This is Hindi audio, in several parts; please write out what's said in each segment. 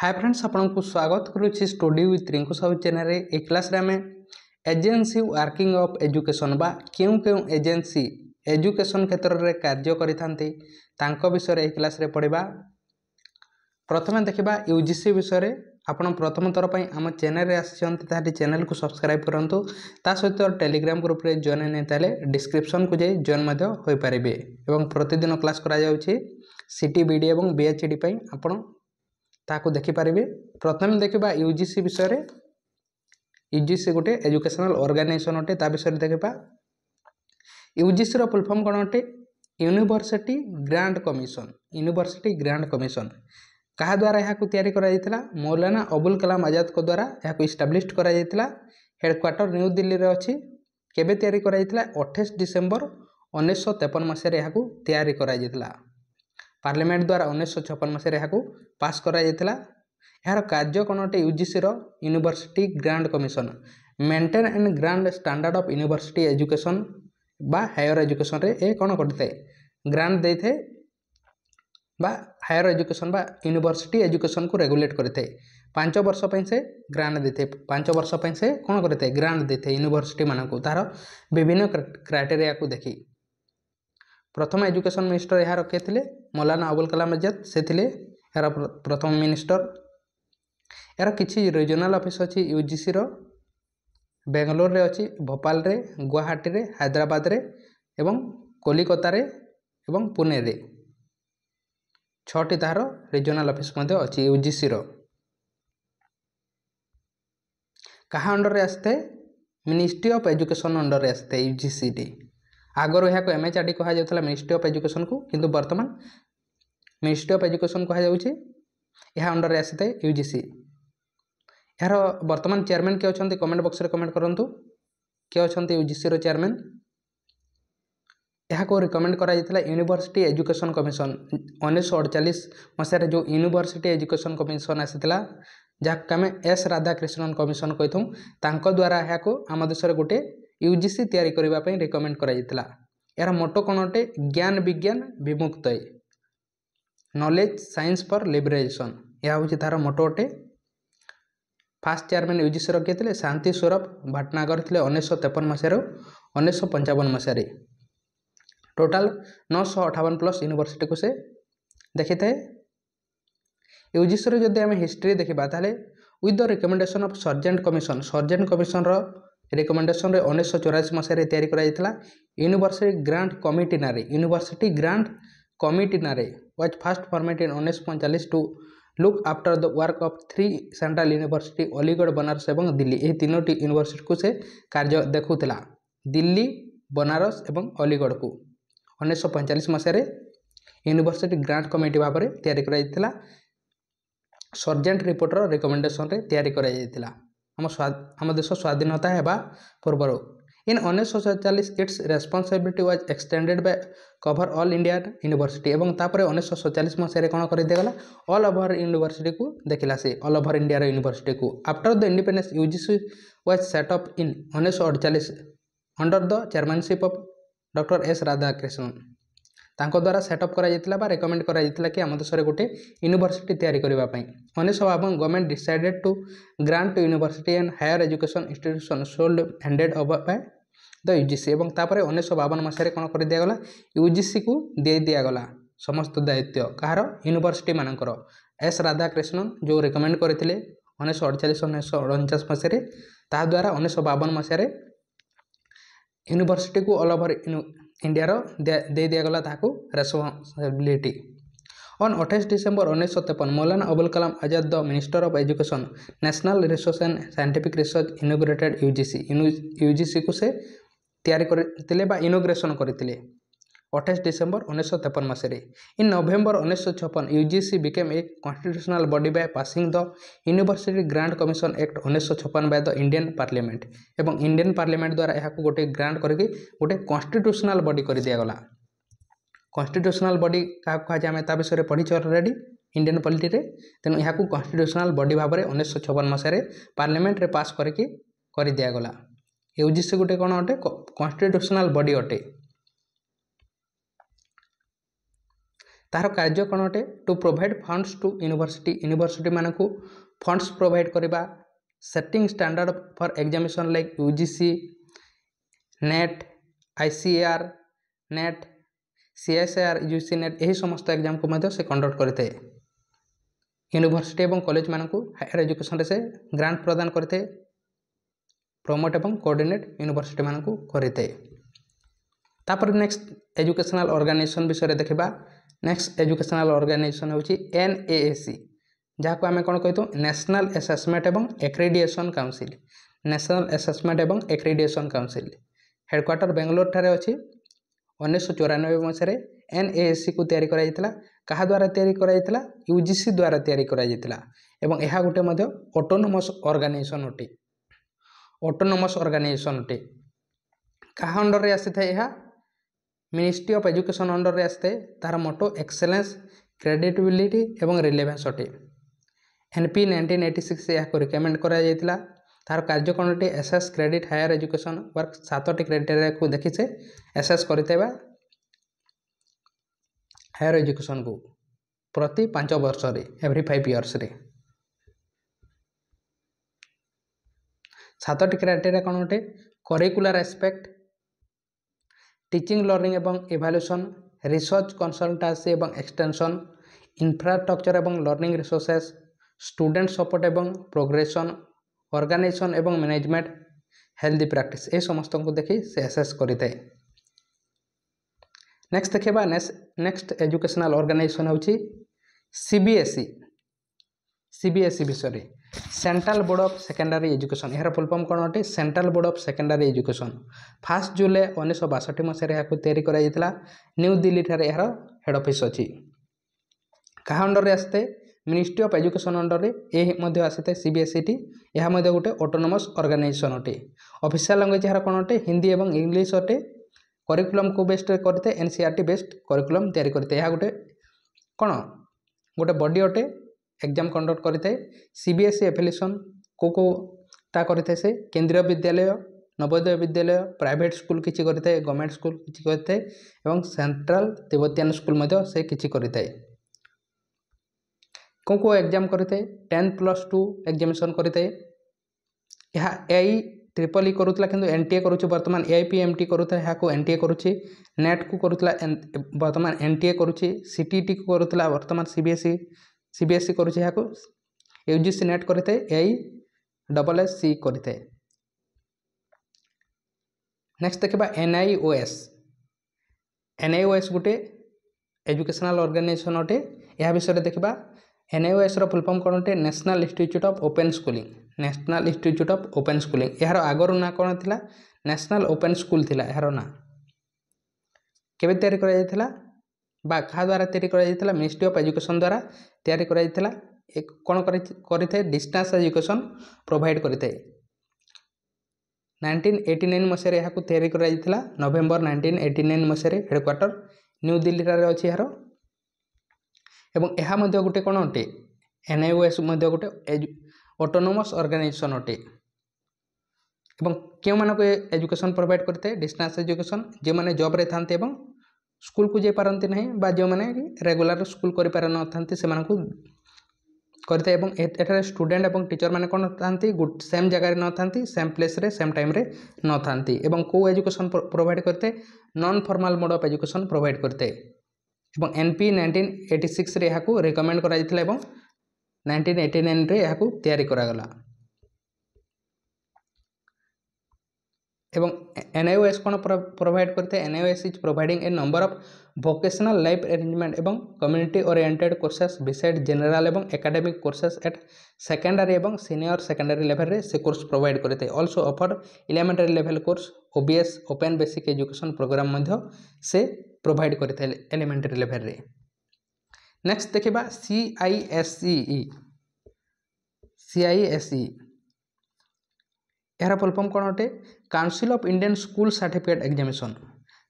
हाय फ्रेंड्स आपको स्वागत करुच्ची study with Rinku Sahu channel रे। ए क्लास रे आमे एजेंसी वर्किंग ऑफ एजुकेशन बा क्यों क्यों एजेंसी एजुकेशन क्षेत्र रे कार्य करिथांती तांको विषय रे ए क्लास रे पढ़िबा। प्रथमे देखिबा यूजीसी विषय रे। आपण प्रथम थर पई हम चैनल रे आछंती ताहाटी चैनल को सब्सक्राइब करंतु। ता सहित टेलीग्राम ग्रुप रे जॉइन नै ताले डिस्क्रिप्शन को जाई जॉइन मध्ये होई परिबे एवं प्रतिदिन क्लास करा जाउची सिटी बीडी एवं बीएचडी पई आपण ताकू देखि पारिबे। प्रथम देखिबा यूजीसी विषय रे। यूजीसी गोटे एजुकेशनल ऑर्गेनाइजेशन अटे। ता विषय देखिबा यूजीसी रो फुल फॉर्म कोन अटे? University grant commission. University grant commission कहा द्वारा याकू तैयारी करा जायतिला? मौलाना अबुल कलाम आजाद को द्वारा याकू एस्टैब्लिश्ड करा जायतिला। हेडक्वार्टर न्यू दिल्ली रे अछि। केबे तैयारी करा जायतिला? 28 डिसेंबर 1953 मसिया रे याकू तैयारी करा जायतिला। पार्लियामेंट द्वारा 1956 मसीह यहाँ पास करा जायतिला। यार कार्य कौन अटे? यूजीसी रो university grant commission maintain and grant standard of university education बा हायर एजुकेशन रे ए कौन करते ग्रांट देते बा हायर एजुकेशन बा यूनिवर्सिटी एजुकेशन को रेगुलेट करते। 5 वर्ष पे से ग्रांट देते। 5 वर्ष पे से कौन करते ग्रांट देते यूनिवर्सिटी मानक तार विभिन्न क्राइटेरिया को देखी। प्रथम एजुकेशन मिनिस्टर यहाँ रखे थे मौलाना अबुल कलाम आजाद से थिले यार प्रथम मिनिस्टर। यार किछि रीजनल ऑफिस अच्छी यूजीसी रो बेंगलोर रे अच्छी, भोपाल रे, गुवाहाटी रे, हैदराबाद रे एवं कोलकाता रे एवं पुणे रे 6टी तार रीजनल ऑफिस मध्य अच्छी यूजीसी रो। कहा अंडर रे आस्ते? मिनिस्ट्री ऑफ एजुकेशन अंडर रे आस्ते यूजीसी डी। आगर यहाँ को एमएचआरडी कहा जाउथला मिनिस्ट्री ऑफ एजुकेशन को, किंतु वर्तमान मिनिस्ट्री ऑफ एजुकेशन कहा जाउछि। यह अंडर आसीते यूजीसी। यार वर्तमान चेयरमैन के अछंती कमेंट बॉक्स रे कमेंट करंतु के अछंती यूजीसी रो चेयरमैन। यहाँ को रिकमेंड करा जायतिला यूनिवर्सिटी एजुकेशन कमिशन 1948 मसिया जो यूनिवर्सिटी एजुकेशन कमिशन आसीतिला जहाँ आम एस राधाकृष्णन कमिशन कहीथूँ। तांको द्वारा यहाँ को आम देश में गोटे यूजीसी तैयारी करबा पई रिकमेंड करा जायतिला। यार मोटो कोन अटे? ज्ञान विज्ञान विमुक्त नॉलेज साइंस फॉर लिबरेशन। यह हूँ तार मोटो अटे। फास्ट चेयरमैन यूजीसी रखे थे शांति स्वरूप भटनागर थे 1953 मसीह 1955 मसीह। टोटाल 958 प्लस यूनिवर्सिटी को से देखी थाए। यूजीसी जदि आम हिस्ट्री देखा ताले with the recommendation of Sargent commission रो रिकमेंडेशन 1984 मसीह तैयारी करा जायतिला। यूनिवर्सिटी ग्रांट कमिटी नारे यूनिवर्सिटी ग्रांट कमिटी नारे was first format in 1945 to look after the work of 3 central university Aligarh, Banaras एवं दिल्ली। यह 3टी यूनिवर्सिटी को से कार्य देखुला। दिल्ली, बनारस एवं अलीगढ़ को 1945 मसीह यूनिवर्सिटी ग्रांट कमिटी भाव में तैयारी करा जायतिला। सर्जेंट रिपोर्टर रिकमेंडेशन रे तैयारी करा जायतिला। हम देश स्वाधीनता हेबा पूर्व। इन 1947 it's responsibility was extended by cover all India university एवं तापर 1947 मसीह कौन कर दिगला ऑल ओवर यूनिवर्सिटी को देखला से ऑल ओवर इंडिया यूनिवर्सिटी को। After the independence UGC was set up in 1948 under the chairmanship of doctor S Radhakrishnan. तांको द्वारा सेटअप करा जायतिला बा रेकमेंड करा जायतिला कि आम देश में गोटे यूनिवर्सिटी तैयारी करबा पई। 1952 government decided to grant to university and higher education institution should handed over by the UGC एवं तापर 1952 मसीह कौन कर दिगला यूजीसी को दे दिगला समस्त दायित्व कहार यूनिवर्सिटी मानकर। एस राधाकृष्णन जो रिकमेंड करथिले 1948 1949 मसीह ता द्वारा 1952 मसीह यूनिवर्सिटी को ऑल ओवर इंडिया दे दिगला ताकू responsibility. On 28 December 1953 Maulana Abul Kalam Azad the minister of education national resource and scientific research inaugurated UGC को से तैयारी करथिले बा इनोग्रेशन करथिले 28 डिसेंबर 1953 मसीह। In November 1956 UGC became a constitutional body by passing the university grant commission act 1956 by the Indian parliament एवं इंडियन पार्लियामेंट द्वारा यहाँ गोटे ग्रांट करके गोटे कॉन्स्टिट्यूशनल बॉडी कर दिगला। कॉन्स्टिट्यूशनल बॉडी क्या कहुए आम ता विषय पढ़ी ऑलरेडी इंडियन पॉलिटी रे। तेणु यहाँ कॉन्स्टिट्यूशनल बॉडी भाव में 1956 मसीह पार्लियामेंट रे पास करके कर दिगला। यूजीसी गोटे कौन अटे? कॉन्स्टिट्यूशनल बॉडी अटे। तार कार्य कौन अटे to provide funds to university मानक फंड्स प्रोवाइड करवा setting standard for examination like UGC NET ICAR NET CSIR UGC NET यही समस्त एग्जाम को से कंडक्ट करते यूनिवर्सिटी एवं कॉलेज मानक हायर एजुकेशन से ग्रांट प्रदान करते प्रमोट एवं कोऑर्डिनेट यूनिवर्सिटी मानक करते तापर नेक्स्ट एजुकेशनल ऑर्गेनाइजेशन विषय देखा नेक्स्ट एजुकेशनल ऑर्गेनाइजेशन होची एनएएसी जहाँ को आम कौन कही नेशनल असेसमेंट एवं एक्रेडिएशन काउंसिल नेशनल असेसमेंट एवं एक्रेडिएशन काउंसिल हेडक्वार्टर बेंगलोर ठारे अच्छी 1994 मसीह एनएएसी को तैयारी कराइथिला कहा द्वारा तैयारी कराइथिला यूजीसी द्वारा तैयारी कराइथिला एवं यह गोटे मध्य ऑटोनोमस ऑर्गेनाइजेशन अटे ऑटोनोमस ऑर्गेनाइजेशन अटे कहा अंडर रे आसी था मिनिस्ट्री ऑफ एजुकेशन अंडर रे आसते तार मोटो एक्सेलेंस क्रेडिटेबिलिटी एवं रिलेवेंस अटे एनपी 1986 से यहाँ रिकमेंड करा जायतिला तार कार्य कौन अटे assess credit higher education work 7टी क्राइटेरिया को देखी से एसएस करते हायर एजुकेशन को प्रति 5 वर्ष रे एवरी 5 इयर्स रे 7टी क्राइटेरिया कौन अटे करिकुलर एस्पेक्ट टीचिंग लर्निंग एवं इवैल्यूएशन रिसर्च कंसल्टेंसी एवं एक्सटेंशन इंफ्रास्ट्रक्चर एवं लर्निंग रिसोर्सेस स्टूडेंट सपोर्ट एवं प्रोग्रेशन ऑर्गेनाइजेशन एवं मैनेजमेंट हेल्दी प्रैक्टिस ये समस्त को देखी से एसेस करते नेक्स्ट देखा नेक्स्ट एजुकेशनल ऑर्गेनाइजेशन होची सीबीएसई विषय central board of secondary education यार फुल फॉर्म कौन अटे central board of secondary education 1 जुलाई 1962 मसीह यहाँ तैयारी कराइथिला न्यू दिल्ली ठारे यार हेड ऑफिस अच्छी क्या अंडर रे आसते मिनिस्ट्री ऑफ एजुकेशन अंडर ये आसी सीबीएसई टी यह गोटे ऑटोनोमस ऑर्गेनाइजेशन अटे ऑफिशियल लैंग्वेज यार कौन अटे हिंदी एवं इंग्लिश अटे करिकुलम को बेस्ट करते एनसीईआरटी बेस्ट करिकुलम तैयारी करते यह गोटे कौन गोटे बॉडी अटे एग्जाम कंडक्ट करते सीबीएसई एफिलिएशन कोटा करते से केंद्रीय विद्यालय नवोदय विद्यालय प्राइवेट स्कूल किसी करते गवर्नमेंट स्कूल किसी करते एवं सेंट्रल तिब्बतियन स्कूल से किसी करते को एग्जाम करते 10+2 एग्जामिनेशन करते यह एआई ट्रिपल ई करूला कि एनटीए करुच्ची बर्तमान एआईपीएमटी करूला यहाँ को एनटीए करुच्ची नेट को करूला बर्तमान एनटीए करुच्ची सीटीटी को करूला बर्तमान सीबीएसई करुच्ची यहाँ को यूजीसी नेट करते एआईएससी करते नेक्स्ट देखा एनआईओएस गोटे एजुकेशनल ऑर्गेनाइजेशन अटे यह विषय देखा एनआईओएस फुल फॉर्म कौन अटे national institute of open schooling national institute of open schooling यार आगर ना कौन थी नेशनल ओपन स्कूल थी यार ना केबे तैयारी करा जायतिला बा कहा द्वारा तैयारी करा जायतिला मिनिस्ट्री ऑफ एजुकेशन द्वारा तैयारी करा जायतिला कौन करते डिस्टेंस एजुकेशन प्रोवाइड करते 1989 मसीह यहाँ को तैयारी करा जायतिला नवेम्बर 1989 मसीह हेडक्वार्टर न्यू दिल्ली रे अच्छी यार एवं यह गोटे कौन अटे एनआईओएस गोटे ऑटोनोमस ऑर्गेनाइजेशन अटे एवं क्यों मानक एजुकेशन प्रोवाइड करते डिस्टेंस एजुकेशन जो मैंने जॉब रे थांते एवं स्कूल को जाई पारंती नहीं बा जो मैंने रेगुलर स्कूल करि पार न थांती से मानक करते एवं एठारे स्टूडेंट एवं टीचर माने कौन थांती सेम जगह न थांती सेम प्लेस रे सेम टाइम रे न थांती एवं को एजुकेशन प्रोवाइड करते non formal mode of education provide करते एवं एनपी 1986 रे यहाँ रिकमेंड करा जायतिला एवं 1989 रे यहाँ तैयारी करागला एवं एनआईओएस कौन प्रोवाइड करते NIOS is providing a number of vocational life arrangement एवं community oriented courses beside general एवं एकेडमिक कोर्सेस एट सेकेंडरी एवं सीनियर सेकेंडरी लेवल रे से कोर्स प्रोवाइड करते also offer elementary level course OBS open basic education programme से प्रोवाइड करते एलिमेंटरी लेवल रे नेक्स्ट देखा सीआईएसई यार फुल फॉर्म कौन अटे council of Indian school certificate examination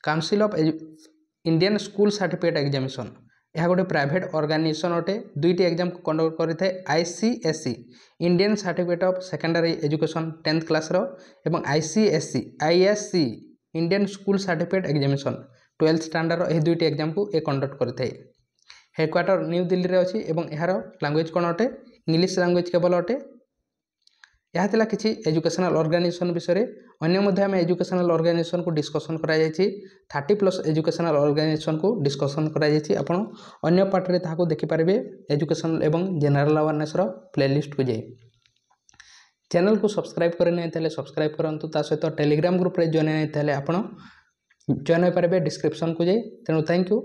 council of Indian school certificate examination यह गोटे प्राइवेट ऑर्गेनाइजेशन अटे दुईटी एग्जाम को कंडक्ट करते ICSE Indian certificate of secondary education 10th class एवं ISC Indian school certificate examination 12th standard यह दुईटी एग्जाम को कंडक्ट करते हेडक्वार्टर न्यू दिल्ली रे अछि एवं यार लैंग्वेज कौन अटे इंग्लिश लैंग्वेज केवल अटे। यह थिला किछि एजुकेशनल ऑर्गेनाइजेशन विषय अन्य मध्य आम एजुकेशनल ऑर्गेनाइजेशन को डिस्कसन करा जायछि 30+ एजुकेशनल ऑर्गेनाइजेशन को डिस्कसन करा जायछि। आपण अन्य पार्ट रे ताहाको देखि पारबे एजुकेशनल एवं जनरल अवेयरनेस रो प्लेलिस्ट को जाई। चैनल को सब्सक्राइब करे नै ताले सब्सक्राइब करंतु ता सहित टेलीग्राम ग्रुप रे जॉइन नै ताले आपण जॉइन हो पारबे डिस्क्रिप्शन को जाई। तेणु थैंक यू।